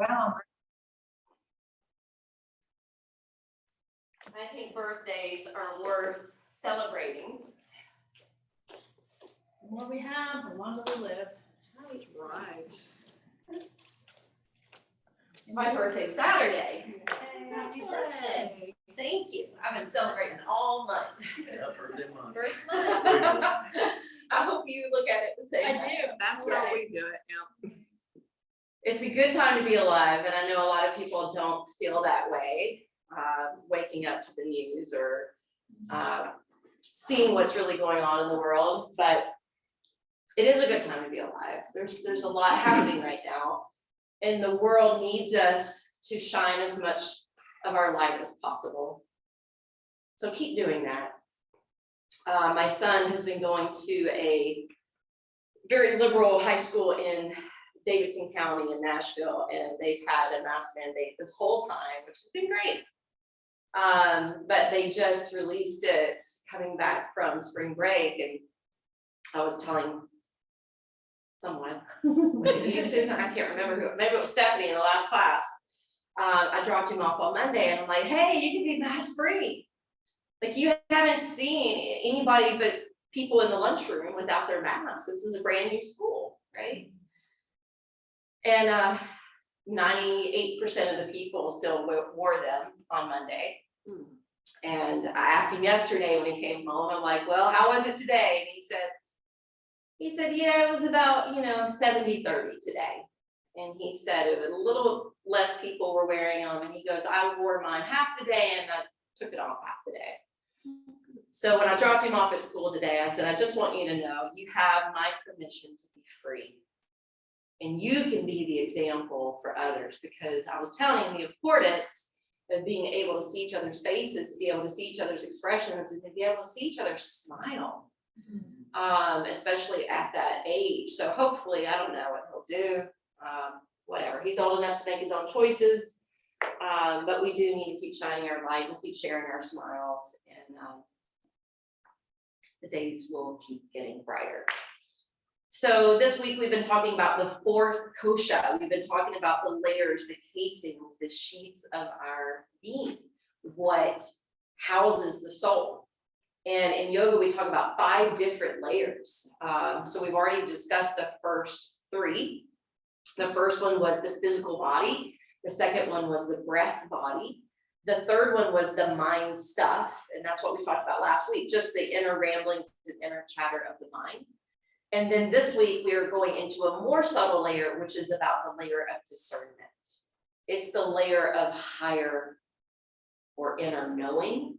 Wow. I think birthdays are worth celebrating. The more we have, the longer we live. Right. My birthday's Saturday. Hey, happy birthday. Thank you. I've been celebrating all month. Yeah, birthday month. First month. I hope you look at it the same I way. do. That's how we do it, yeah. It's a good time to be alive, and I know a lot of people don't feel that way, waking up to the news or seeing what's really going on in the world, but it is a good time to be alive. There's a lot happening right now, and the world needs us to shine as much of our light as possible. So keep doing that. My son has been going to a very liberal high school in Davidson County in Nashville, and they've had a mask mandate this whole time, which has been great. But they just released it coming back from spring break, and I was telling someone, was it you, Susan? I can't remember who, maybe it was Stephanie in the last class. I dropped him off on Monday, and I'm like, hey, you can be mask free. Like, you haven't seen anybody but people in the lunchroom without their masks. This is a brand new school, right? And 98% of the people still wore them on Monday. And I asked him yesterday when he came home, I'm like, well, how was it today? And he said, yeah, it was about, 70-30 today. And he said it was a little less people were wearing them. And he goes, I wore mine half the day and I took it off half the day. So when I dropped him off at school today, I said, I just want you to know you have my permission to be free. And you can be the example for others, because I was telling him the importance of being able to see each other's faces, to be able to see each other's expressions, and to be able to see each other smile, especially at that age. So hopefully, I don't know what he'll do, whatever. He's old enough to make his own choices, but we do need to keep shining our light and keep sharing our smiles, and the days will keep getting brighter. So this week we've been talking about the fourth Kosha. We've been talking about the layers, the casings, the sheets of our being, what houses the soul. And in yoga, we talk about 5 different layers. So we've already discussed the first 3. The first one was the physical body. The second one was the breath body. The third one was the mind stuff. And that's what we talked about last week, just the inner ramblings and inner chatter of the mind. And then this week, we are going into a more subtle layer, which is about the layer of discernment. It's the layer of higher or inner knowing.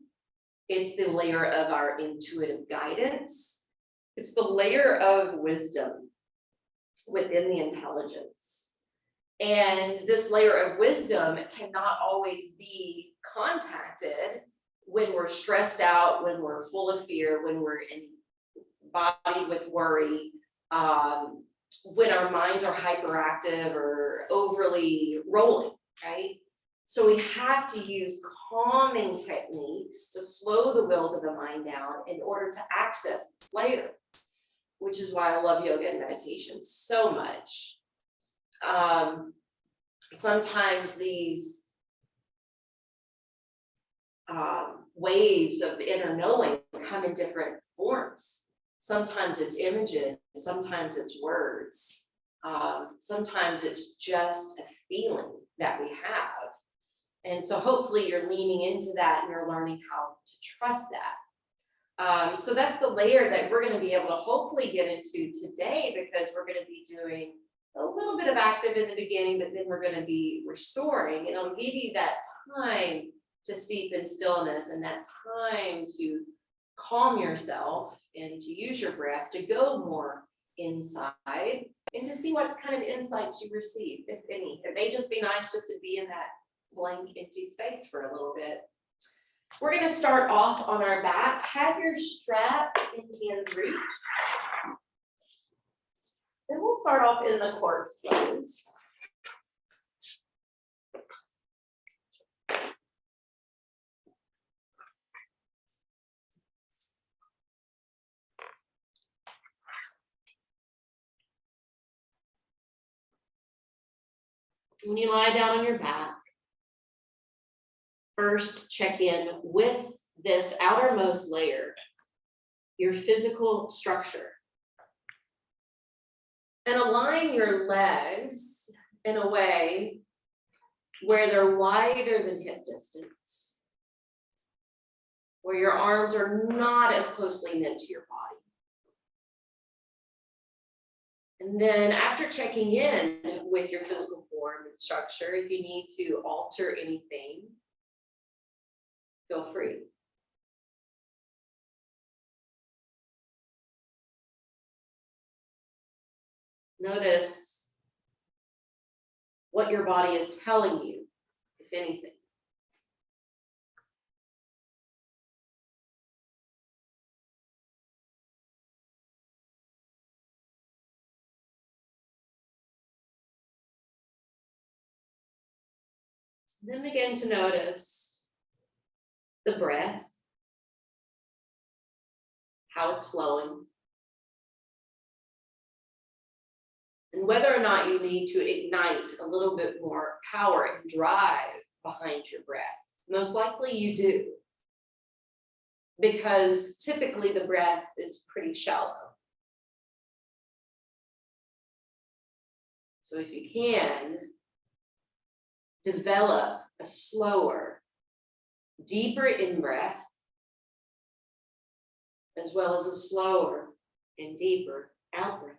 It's the layer of our intuitive guidance. It's the layer of wisdom within the intelligence. And this layer of wisdom cannot always be contacted when we're stressed out, when we're full of fear, when we're embodied with worry, when our minds are hyperactive or overly rolling, right? So we have to use calming techniques to slow the wheels of the mind down in order to access this layer, which is why I love yoga and meditation so much. Sometimes these waves of the inner knowing come in different forms. Sometimes it's images, sometimes it's words, sometimes it's just a feeling that we have. And so hopefully you're leaning into that and you're learning how to trust that. So that's the layer that we're going to be able to hopefully get into today, because we're going to be doing a little bit of active in the beginning, but then we're going to be restoring, and it'll give you that time to steep in stillness and that time to calm yourself and to use your breath to go more inside and to see what kind of insights you receive, if any. It may just be nice just to be in that blank, empty space for a little bit. We're going to start off on our backs. Have your strap in hands reach. Then we'll start off in the corpse pose. When you lie down on your back, first check in with this outermost layer, your physical structure. And align your legs in a way where they're wider than hip distance, where your arms are not as closely knit to your body. And then after checking in with your physical form and structure, if you need to alter anything, feel free. Notice what your body is telling you, if anything. Then begin to notice the breath, how it's flowing, and whether or not you need to ignite a little bit more power and drive behind your breath. Most likely you do, because typically the breath is pretty shallow. So if you can, develop a slower, deeper in-breath, as well as a slower and deeper out-breath.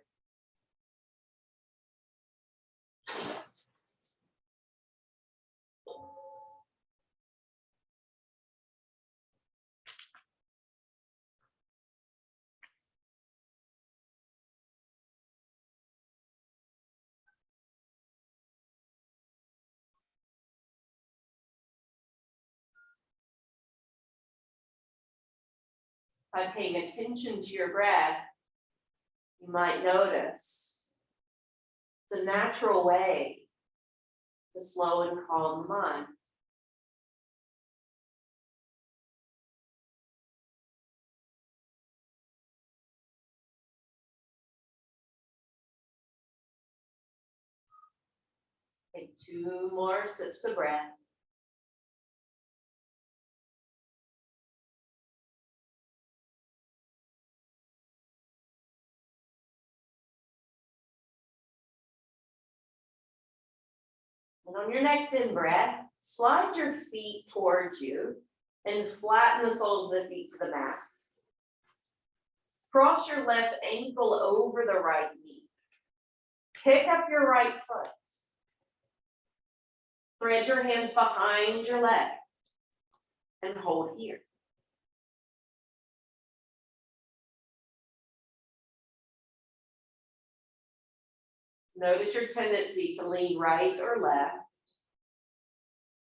By paying attention to your breath, you might notice it's a natural way to slow and calm the mind. Take 2 more sips of breath. And on your next in-breath, slide your feet towards you and flatten the soles of the feet to the mat. Cross your left ankle over the right knee. Pick up your right foot. Thread your hands behind your leg and hold here. Notice your tendency to lean right or left,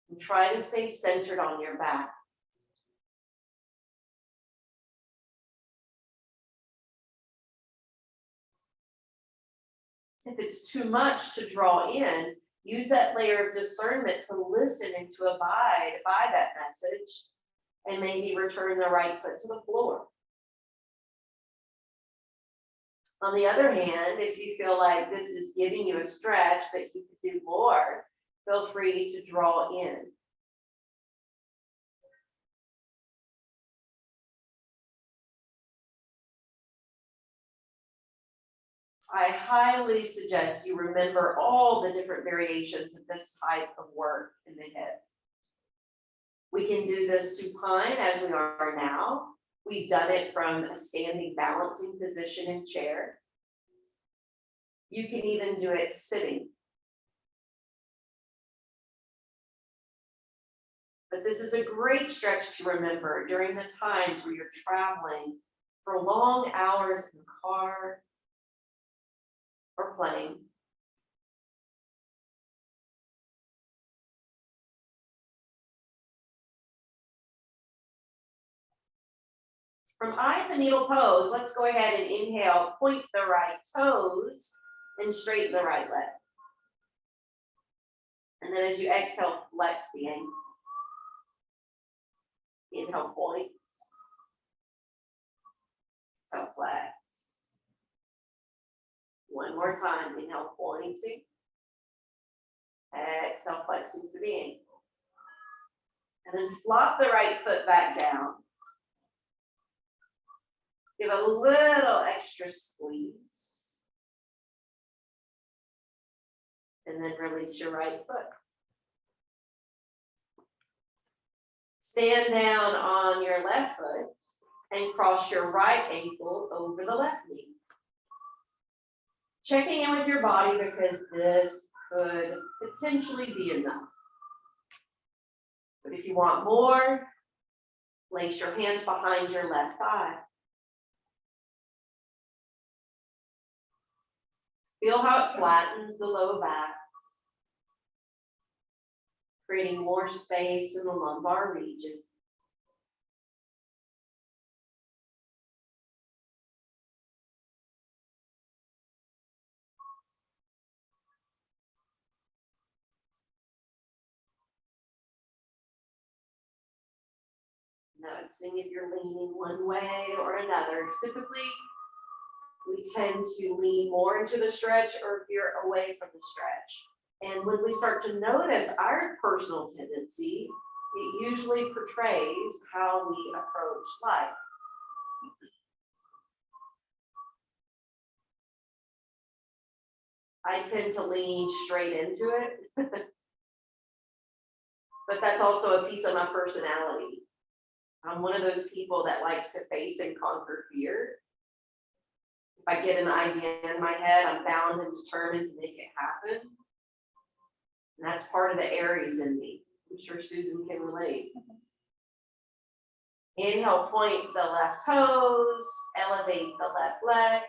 and try to stay centered on your back. If it's too much to draw in, use that layer of discernment to listen and to abide by that message, and maybe return the right foot to the floor. On the other hand, if you feel like this is giving you a stretch, but you could do more, feel free to draw in. I highly suggest you remember all the different variations of this type of work in the hip. We can do this supine as we are now. We've done it from a standing balancing position in chair. You can even do it sitting. But this is a great stretch to remember during the times where you're traveling for long hours in the car or plane. From eye of the needle pose, let's go ahead and inhale, point the right toes and straighten the right leg. And then as you exhale, flex the ankle. Inhale, point. So flex. One more time, inhale, pointing. Exhale, flexing through the ankle. And then flop the right foot back down. Give a little extra squeeze. And then release your right foot. Stand down on your left foot and cross your right ankle over the left knee. Checking in with your body because this could potentially be enough. But if you want more, place your hands behind your left thigh. Feel how it flattens the low back, creating more space in the lumbar region. Noticing if you're leaning one way or another. Typically, we tend to lean more into the stretch or if you're away from the stretch. And when we start to notice our personal tendency, it usually portrays how we approach life. I tend to lean straight into it, but that's also a piece of my personality. I'm one of those people that likes to face and conquer fear. If I get an idea in my head, I'm bound and determined to make it happen. And that's part of the Aries in me. I'm sure Susan can relate. Inhale, point the left toes, elevate the left leg,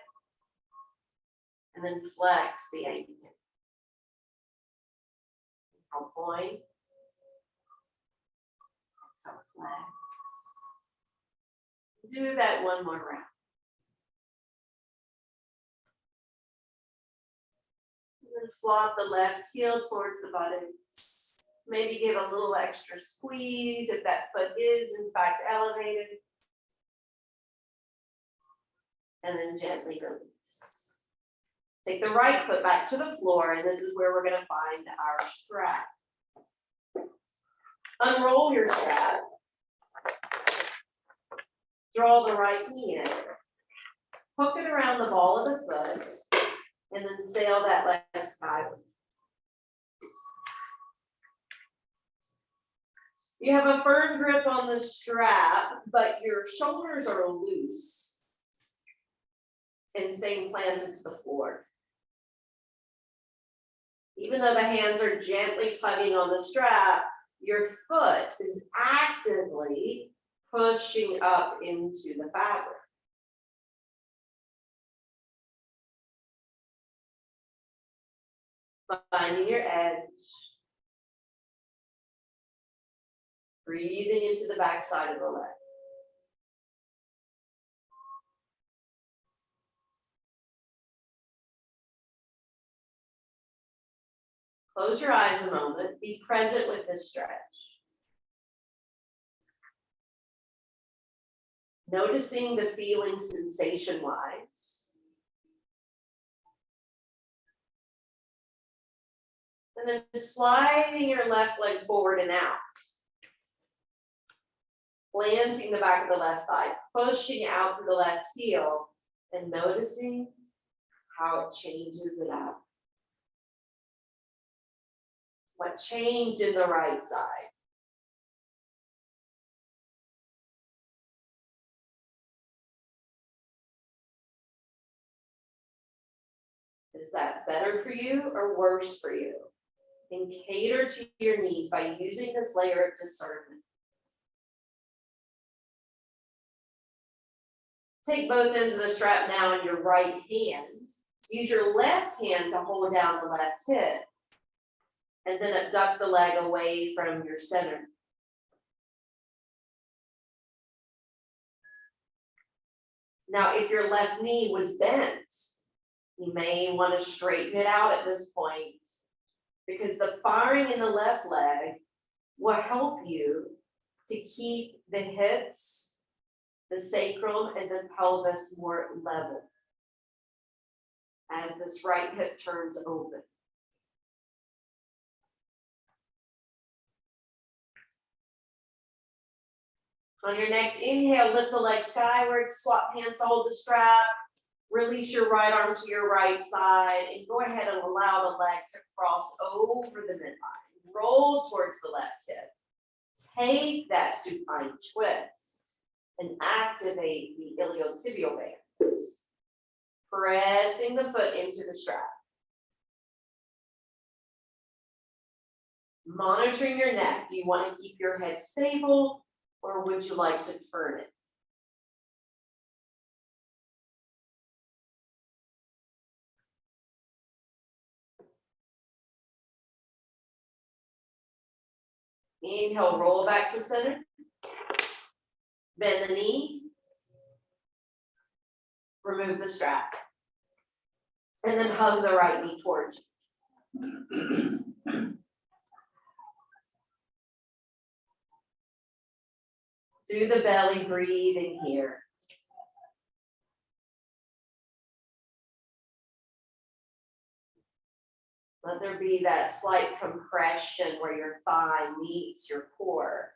and then flex the ankle. Inhale, point. So flex. Do that one more round. And then flop the left heel towards the buttocks. Maybe give a little extra squeeze if that foot is in fact elevated. And then gently release. Take the right foot back to the floor, and this is where we're going to find our strap. Unroll your strap. Draw the right knee in. Hook it around the ball of the foot, and then sail that left skyward. You have a firm grip on the strap, but your shoulders are loose and staying planted to the floor. Even though the hands are gently tugging on the strap, your foot is actively pushing up into the fabric. Finding your edge. Breathing into the back side of the leg. Close your eyes a moment. Be present with this stretch. Noticing the feeling sensation-wise. And then sliding your left leg forward and out. Planting the back of the left thigh, pushing out through the left heel, and noticing how it changes it out. What changed in the right side? Is that better for you or worse for you? And cater to your needs by using this layer of discernment. Take both ends of the strap now in your right hand. Use your left hand to hold down the left hip. And then abduct the leg away from your center. Now, if your left knee was bent, you may want to straighten it out at this point, because the firing in the left leg will help you to keep the hips, the sacrum, and the pelvis more level as this right hip turns open. On your next inhale, lift the leg skyward, swap hands to hold the strap. Release your right arm to your right side and go ahead and allow the leg to cross over the midline. Roll towards the left hip. Take that supine twist and activate the iliotibial band. Pressing the foot into the strap. Monitoring your neck. Do you want to keep your head stable or would you like to turn it? Inhale, roll back to center. Bend the knee. Remove the strap. And then hug the right knee towards you. Do the belly breathing here. Let there be that slight compression where your thigh meets your core.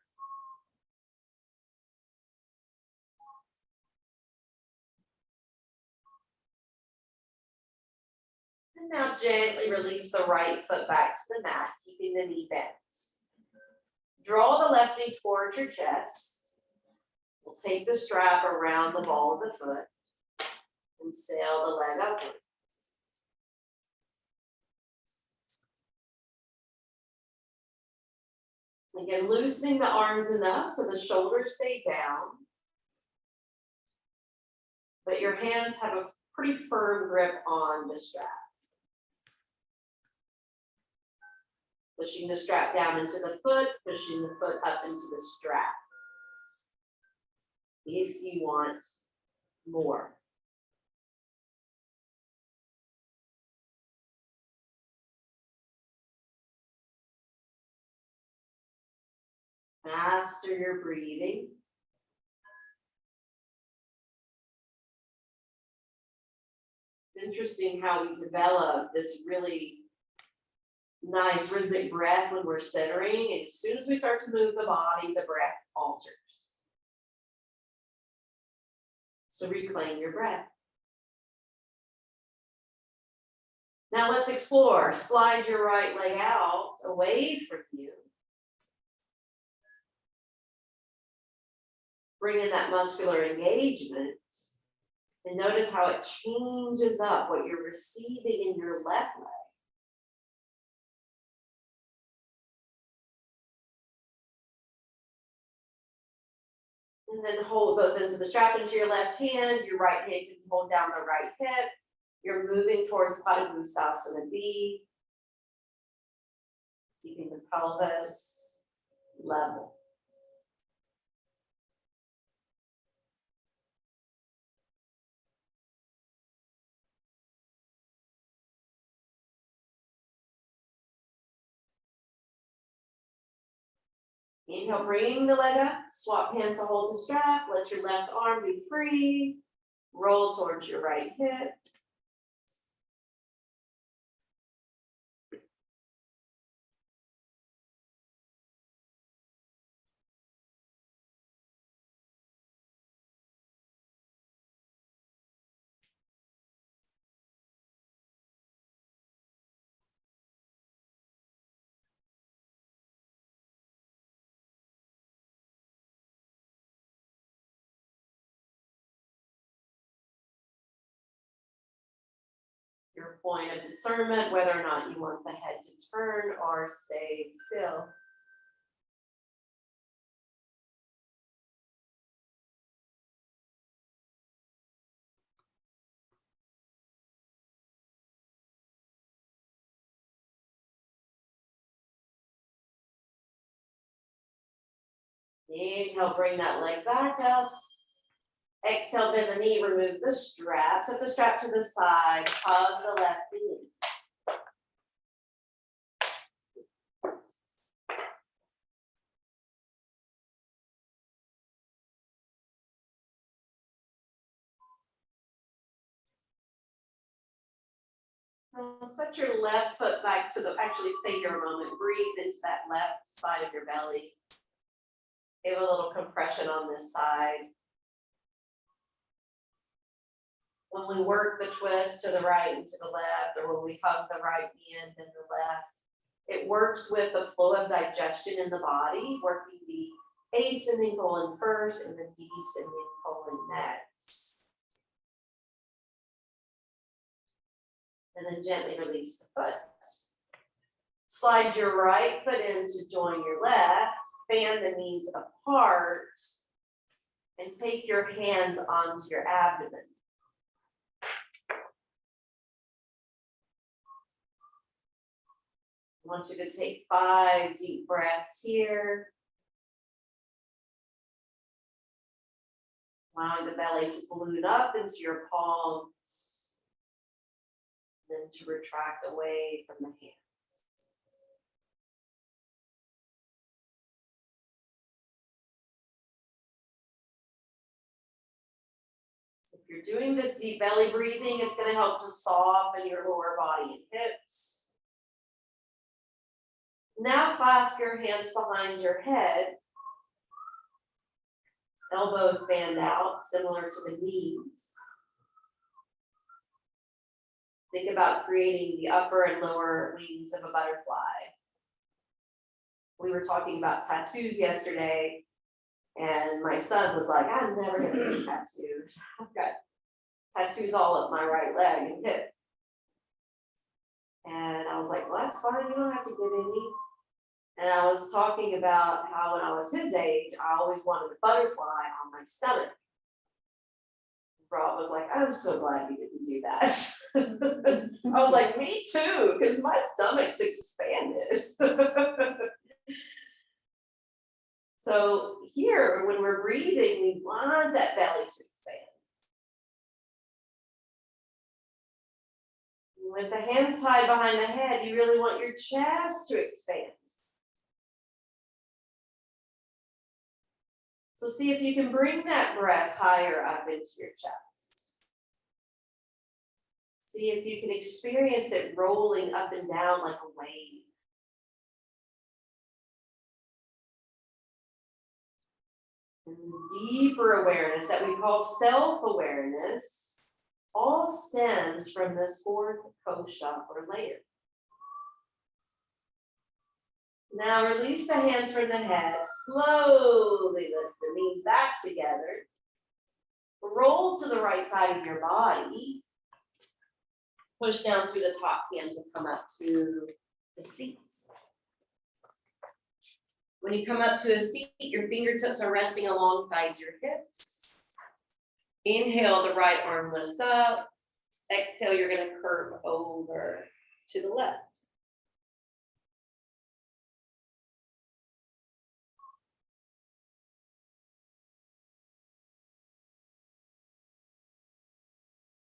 And now gently release the right foot back to the mat, keeping the knee bent. Draw the left knee towards your chest. We'll take the strap around the ball of the foot and sail the leg upward. Again, loosening the arms enough so the shoulders stay down. But your hands have a pretty firm grip on the strap. Pushing the strap down into the foot, pushing the foot up into the strap. If you want more. Master your breathing. It's interesting how we develop this really nice rhythmic breath when we're centering, and as soon as we start to move the body, the breath alters. So reclaim your breath. Now let's explore. Slide your right leg out away from you. Bring in that muscular engagement and notice how it changes up what you're receiving in your left leg. And then hold both ends of the strap into your left hand. Your right hand can hold down the right hip. You're moving towards Padangusthasana B. Keeping the pelvis level. Inhale, bring the leg up, swap hands to hold the strap, let your left arm be free, roll towards your right hip. Your point of discernment, whether or not you want the head to turn or stay still. Inhale, bring that leg back up. Exhale, bend the knee, remove the strap. Set the strap to the side, hug the left knee. Set your left foot back to the, actually stay here a moment, breathe into that left side of your belly. Give a little compression on this side. When we work the twist to the right and to the left, or when we hug the right knee and then the left, it works with the flow of digestion in the body, working the ascending colon first and the descending colon next. And then gently release the foot. Slide your right foot in to join your left, fan the knees apart, and take your hands onto your abdomen. I want you to take 5 deep breaths here. Allowing the belly to balloon up into your palms, then to retract away from the hands. If you're doing this deep belly breathing, it's going to help to soften your lower body and hips. Now clasp your hands behind your head. Elbows fan out, similar to the knees. Think about creating the upper and lower wings of a butterfly. We were talking about tattoos yesterday, and my son was like, I'm never gonna get tattooed. I've got tattoos all up my right leg and hip. And I was like, well, that's fine, you don't have to get any. And I was talking about how when I was his age, I always wanted a butterfly on my stomach. Rob was like, I'm so glad you didn't do that. I was like, me too, because my stomach's expanded. So here, when we're breathing, we want that belly to expand. With the hands tied behind the head, you really want your chest to expand. So see if you can bring that breath higher up into your chest. See if you can experience it rolling up and down like a wave. And deeper awareness that we call self-awareness all stems from this 4th kosha or layer. Now release the hands from the head, slowly lift the knees back together. Roll to the right side of your body. Push down through the top hand to come up to the seat. When you come up to a seat, your fingertips are resting alongside your hips. Inhale, the right arm lifts up. Exhale, you're going to curve over to the left.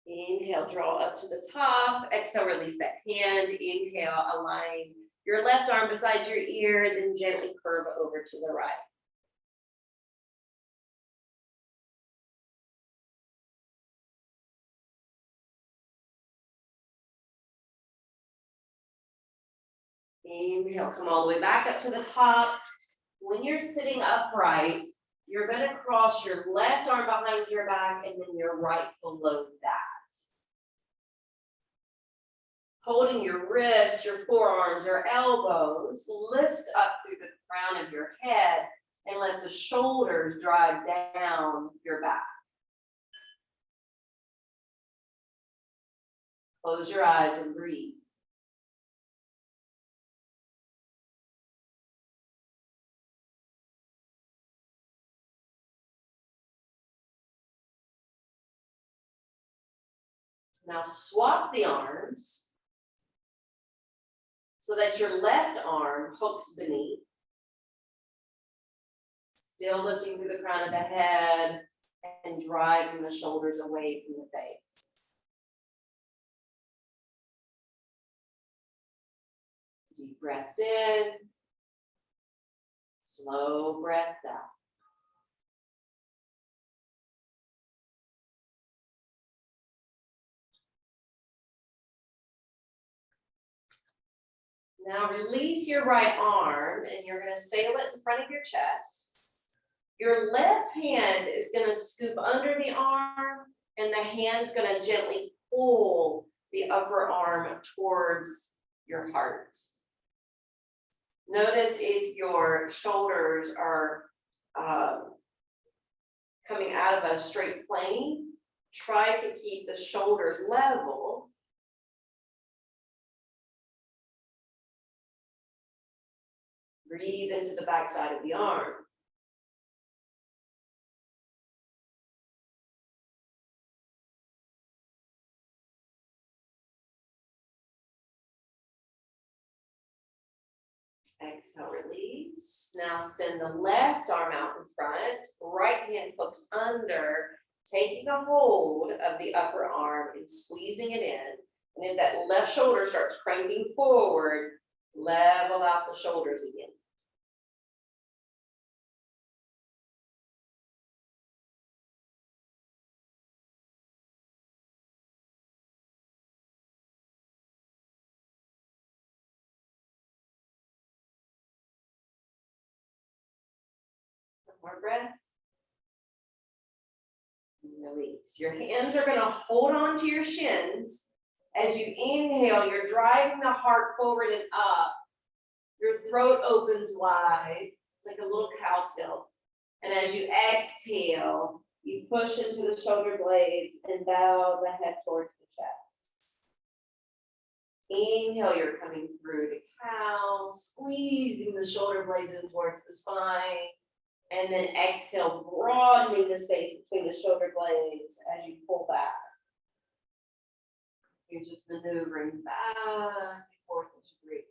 Inhale, draw up to the top. Exhale, release that hand. Inhale, align your left arm beside your ear, then gently curve over to the right. Inhale, come all the way back up to the top. When you're sitting upright, you're going to cross your left arm behind your back and then your right below that. Holding your wrists, your forearms, or elbows, lift up through the crown of your head and let the shoulders drive down your back. Close your eyes and breathe. Now swap the arms so that your left arm hooks beneath. Still lifting through the crown of the head and driving the shoulders away from the face. Deep breaths in, slow breaths out. Now release your right arm and you're going to sail it in front of your chest. Your left hand is gonna scoop under the arm and the hand's gonna gently pull the upper arm towards your heart. Notice if your shoulders are coming out of a straight plane, try to keep the shoulders level. Breathe into the back side of the arm. Exhale, release. Now send the left arm out in front, right hand hooks under, taking a hold of the upper arm and squeezing it in. And if that left shoulder starts cranking forward, level out the shoulders again. One more breath. Release. Your hands are going to hold on to your shins. As you inhale, you're driving the heart forward and up. Your throat opens wide, like a little cow tilt. And as you exhale, you push into the shoulder blades and bow the head towards the chest. Inhale, you're coming through to cow, squeezing the shoulder blades in towards the spine. And then exhale, broadening the space between the shoulder blades as you pull back. You're just maneuvering back and forth as you breathe.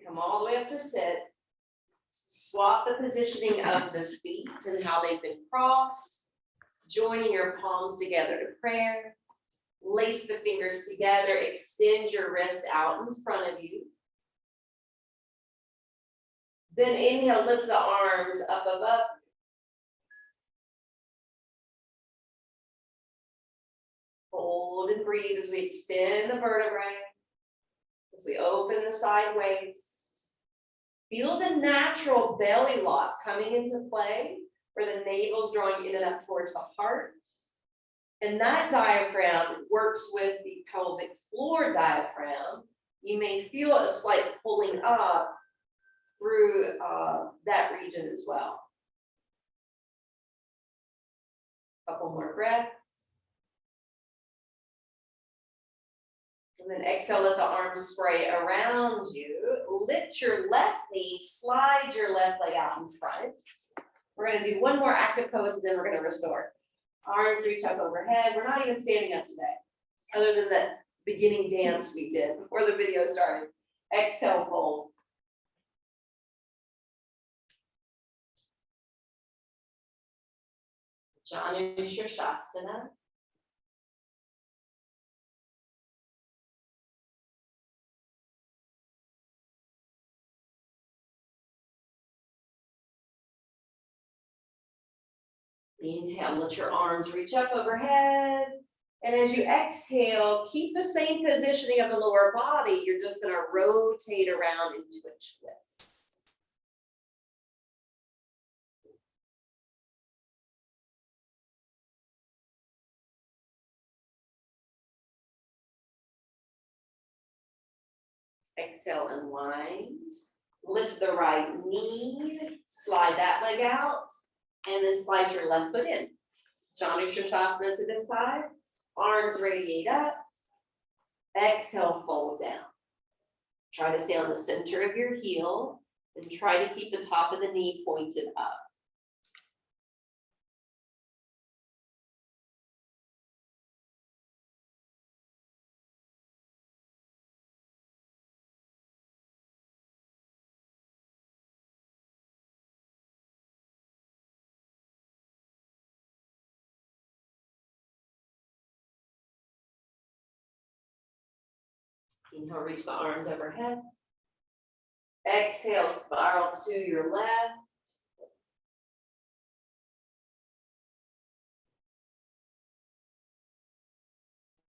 Come all the way up to sit. Swap the positioning of the feet and how they've been crossed. Joining your palms together to prayer. Lace the fingers together. Extend your wrist out in front of you. Then inhale, lift the arms up above. Hold and breathe as we extend the vertebrae. As we open the side waist, feel the natural belly lock coming into play, where the navel's drawing in and up towards the heart. And that diaphragm works with the pelvic floor diaphragm. You may feel a slight pulling up through that region as well. Couple more breaths. And then exhale, let the arms spray around you. Lift your left knee, slide your left leg out in front. We're going to do one more active pose and then we're going to restore. Arms reach up overhead. We're not even standing up today, other than that beginning dance we did before the video started. Exhale, fold. Shavasana. Inhale, let your arms reach up overhead. And as you exhale, keep the same positioning of the lower body. You're just going to rotate around into a twist. Exhale, unwind. Lift the right knee, slide that leg out. And then slide your left foot in. Janu Shavasana to this side. Arms radiate up. Exhale, fold down. Try to stay on the center of your heel and try to keep the top of the knee pointed up. Inhale, reach the arms overhead. Exhale, spiral to your left.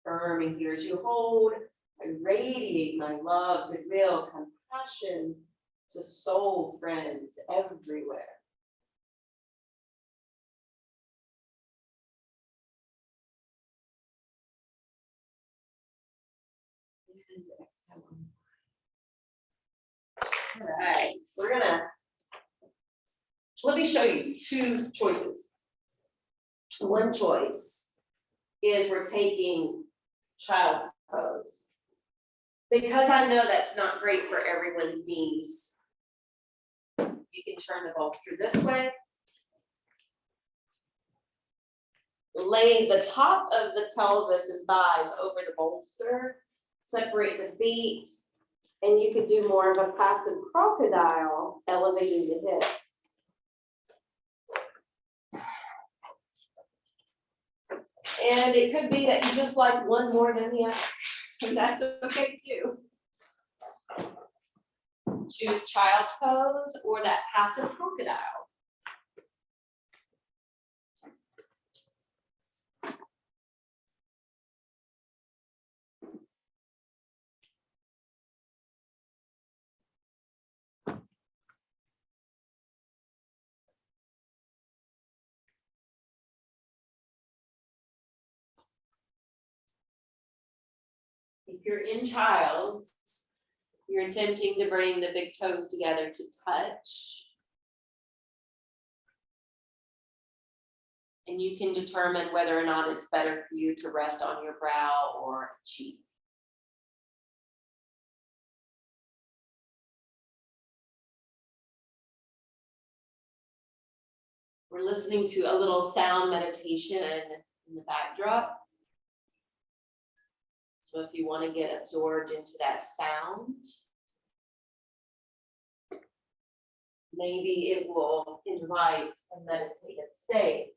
Affirming here as you hold, I radiate my love, goodwill, compassion to soul friends everywhere. And exhale. All right, let me show you two choices. One choice is we're taking child's pose. Because I know that's not great for everyone's knees, you can turn the bolster this way. Lay the top of the pelvis and thighs over the bolster, separate the feet, and you could do more of a passive crocodile, elevating the hips. And it could be that you just like one more than the other, and that's okay too. Choose child's pose or that passive crocodile. If you're in child's, you're attempting to bring the big toes together to touch. And you can determine whether or not it's better for you to rest on your brow or cheek. We're listening to a little sound meditation in the backdrop. So if you want to get absorbed into that sound, maybe it will invite a meditative state.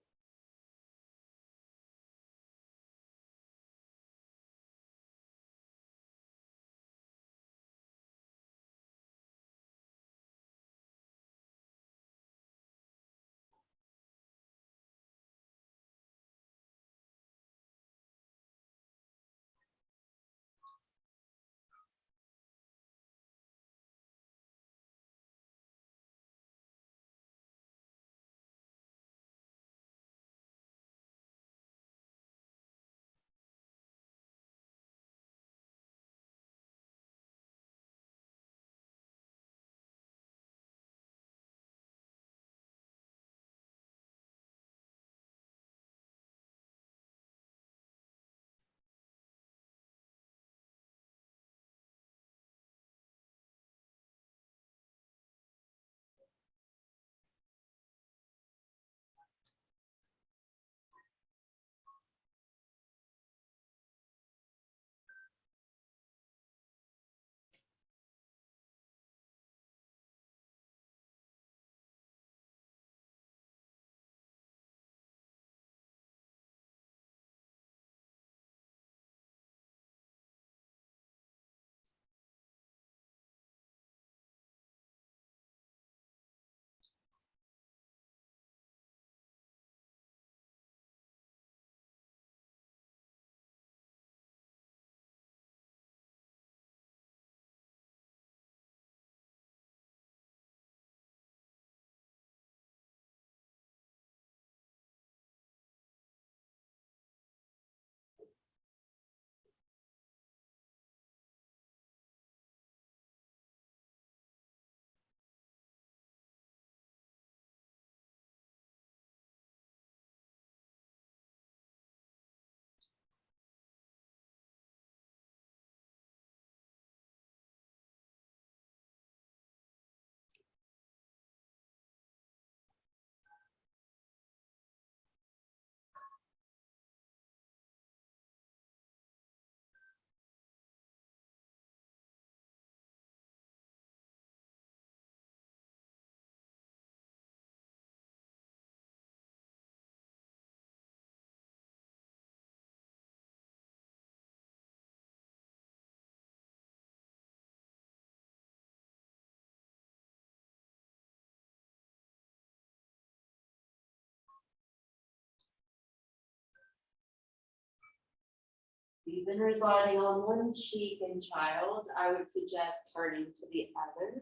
You've been residing on one cheek in child. I would suggest turning to the other.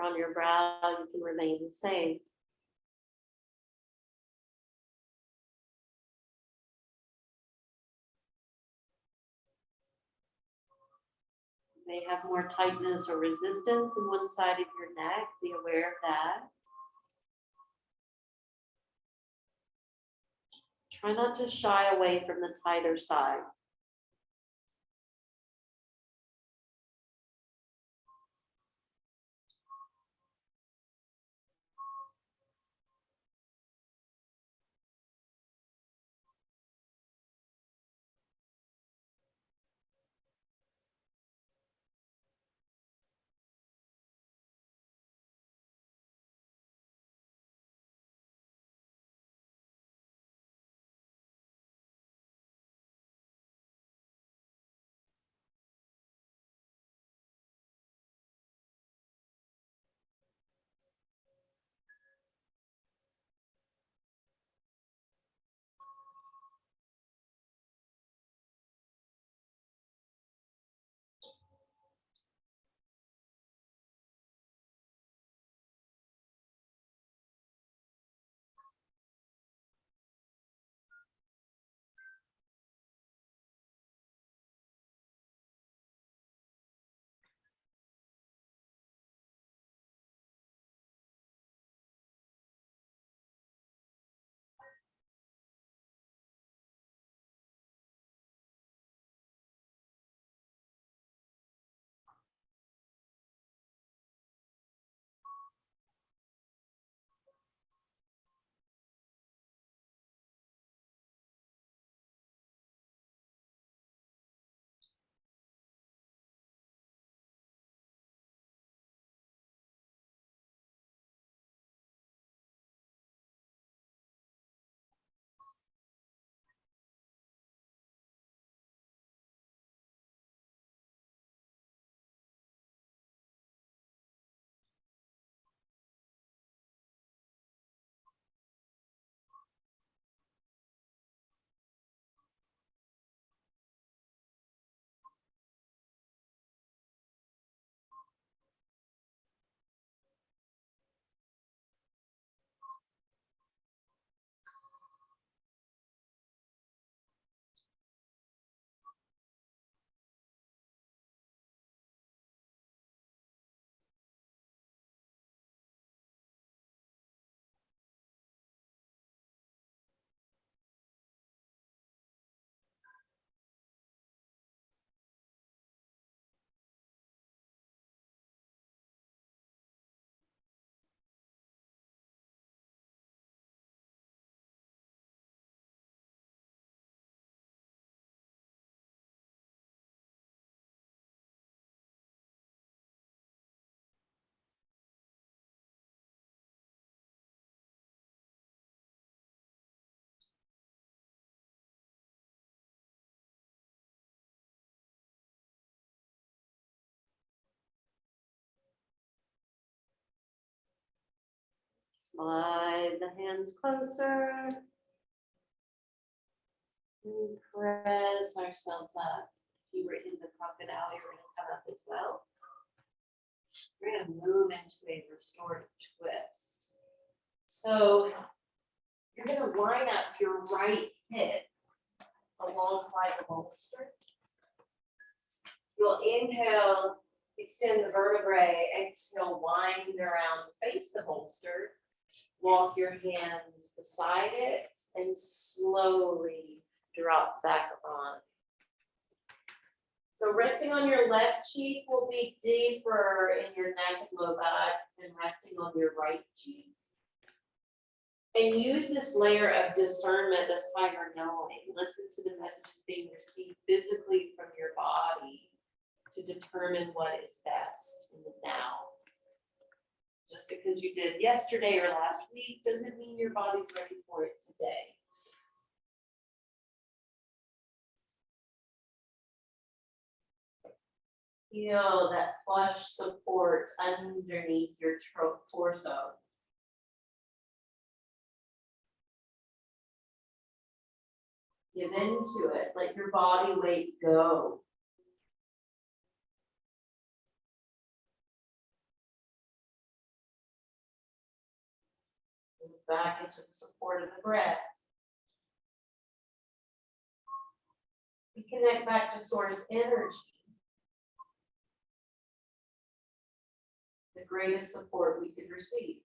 On your brow, you can remain the same. You may have more tightness or resistance in one side of your neck. Be aware of that. Try not to shy away from the tighter side. Slide the hands closer. And press ourselves up. If you were in the crocodile, you're going to come up as well. We're going to move into a restorative twist. So you're going to line up your right hip alongside the bolster. You'll inhale, extend the vertebrae, exhale, wind around, face the bolster. Walk your hands beside it and slowly drop back on. So resting on your left cheek will be deeper in your neck and low back than resting on your right cheek. And use this layer of discernment, this higher knowing. Listen to the messages being received physically from your body to determine what is best in the now. Just because you did yesterday or last week doesn't mean your body's ready for it today. Feel that plush support underneath your torso. Give into it, let your body weight go. Move back into the support of the breath. We connect back to source energy. The greatest support we could receive.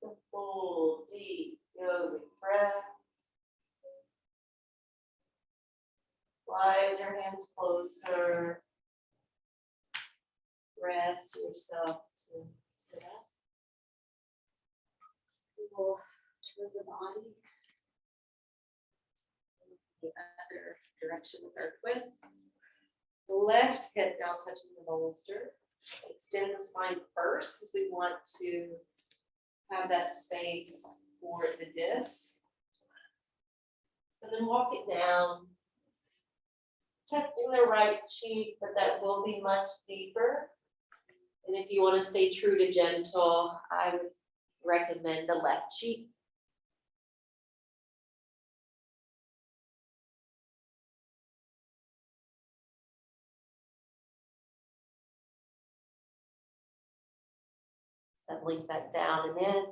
a full, deep yogic breath. Slide your hands closer. Rest yourself to sit up. We will turn the body the other direction with our twist. Left hip now touching the bolster. Extend the spine first because we want to have that space for the disc. And then walk it down. Testing the right cheek, but that will be much deeper. And if you want to stay true to gentle, I would recommend the left cheek. Settling back down and in.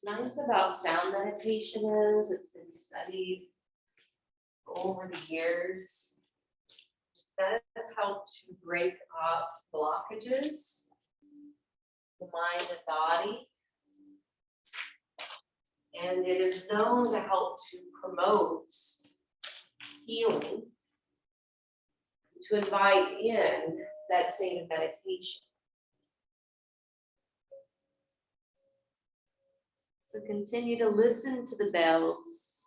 What's nice about sound meditation is it's been studied over the years. That has helped to break up blockages, the mind and body. And it is known to help to promote healing, to invite in that state of meditation. So continue to listen to the bells.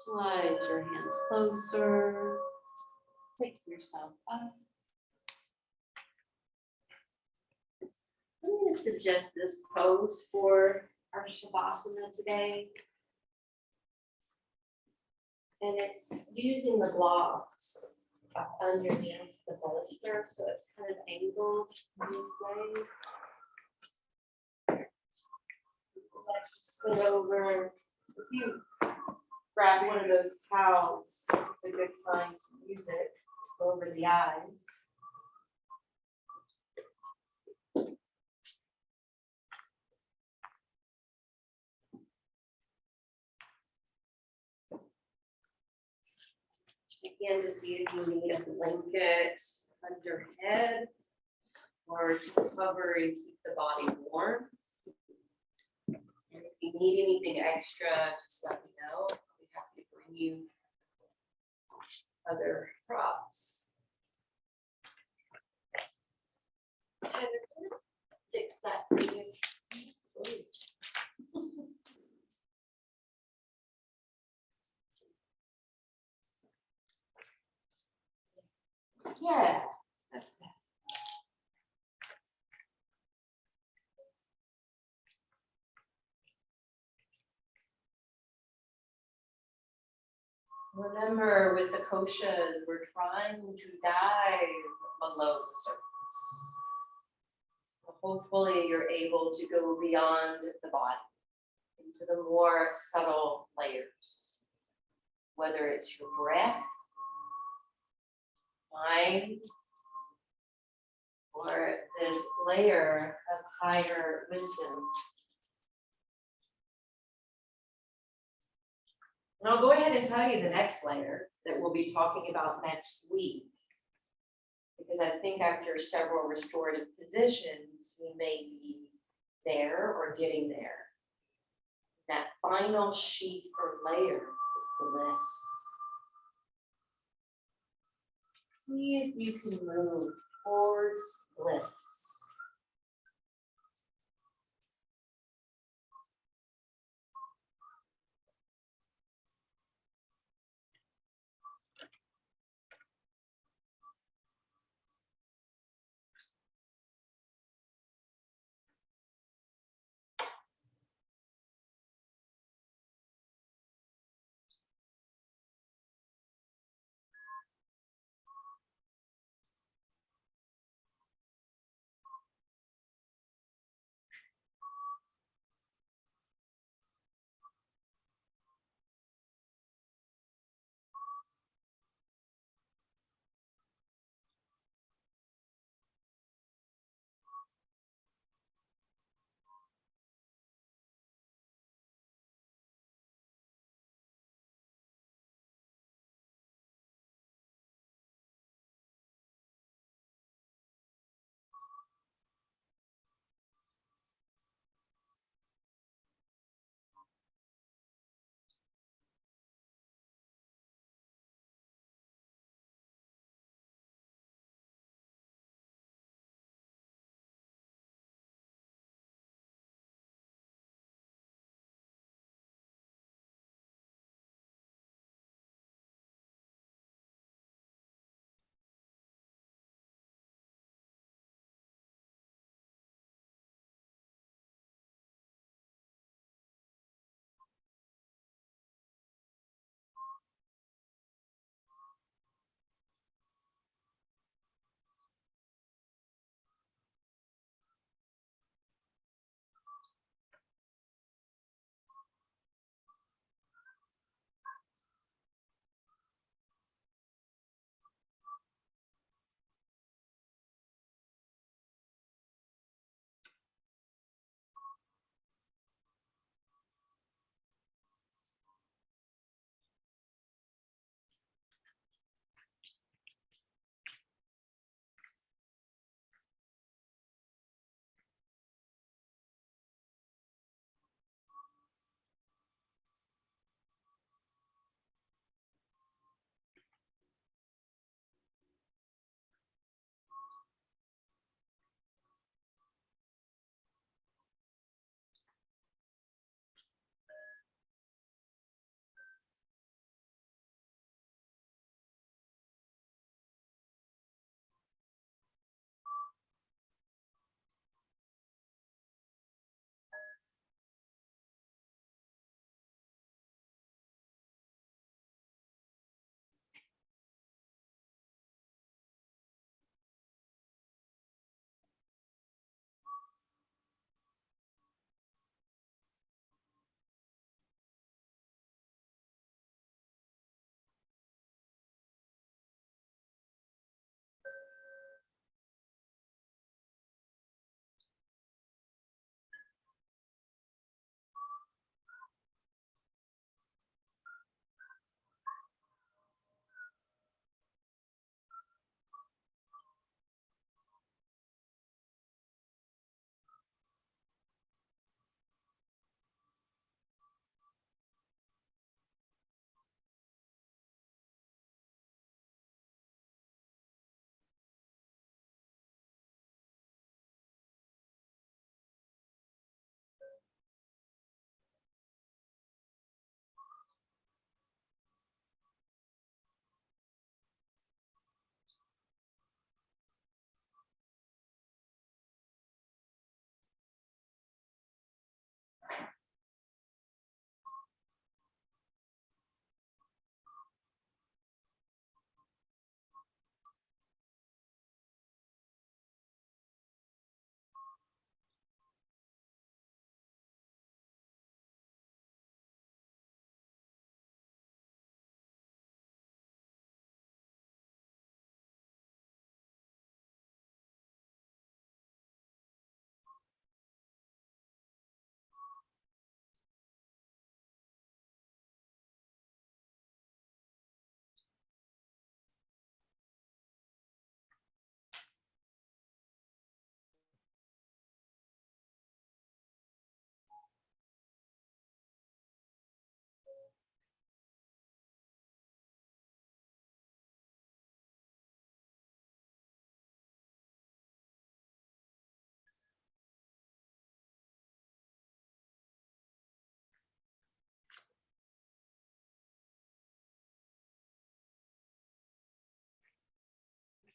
Slide your hands closer. Pick yourself up. I'm going to suggest this pose for our Shavasana today. And it's using the blocks underneath the bolster, so it's kind of angled in this way. Let's just scoot over. If you grab one of those towels, it's a good time to use it over the eyes. Again, to see if you need a blanket under your head or to cover and keep the body warm. And if you need anything extra, just let me know. I'll be happy to bring you other props. And I'm gonna fix that for you. Please. Yeah, that's good. Remember, with the Kosha, we're trying to dive below the surface. So hopefully you're able to go beyond the body into the more subtle layers, whether it's your breath, mind, or this layer of higher wisdom. And I'll go ahead and tell you the next layer that we'll be talking about next week. Because I think after several restorative positions, we may be there or getting there. That final sheath or layer is bliss. See if you can move towards bliss.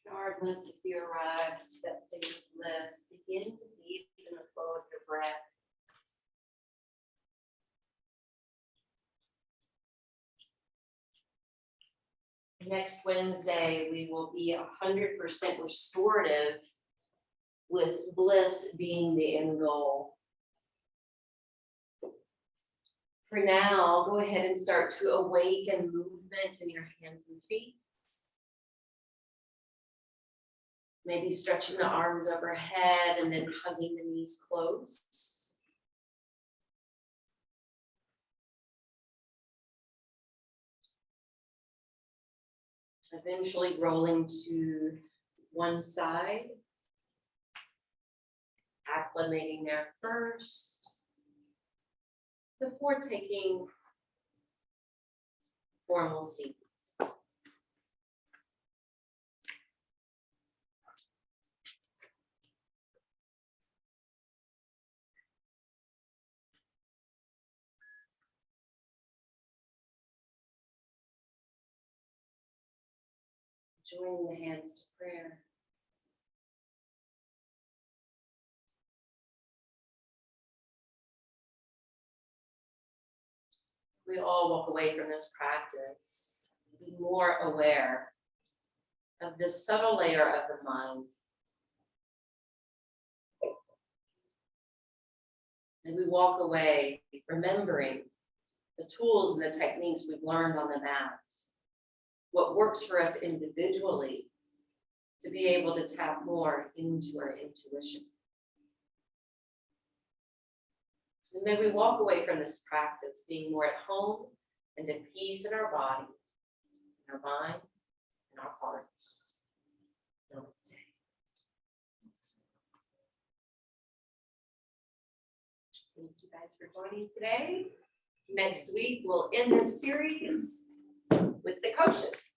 Regardless if you arrive to that state of bliss, begin to deepen the flow of your breath. Next Wednesday, we will be 100% restorative, with bliss being the end goal. For now, go ahead and start to awaken movement in your hands and feet. Maybe stretching the arms overhead and then hugging the knees close. Eventually rolling to one side. Acclimating there first, before taking formal seats. Joining the hands to prayer. We all walk away from this practice, be more aware of this subtle layer of the mind. And we walk away remembering the tools and the techniques we've learned on the mat, what works for us individually to be able to tap more into our intuition. And may we walk away from this practice being more at home and at peace in our body, in our mind, in our hearts. Namaste. Thank you guys for joining today. Next week, we'll end this series with the Koshas.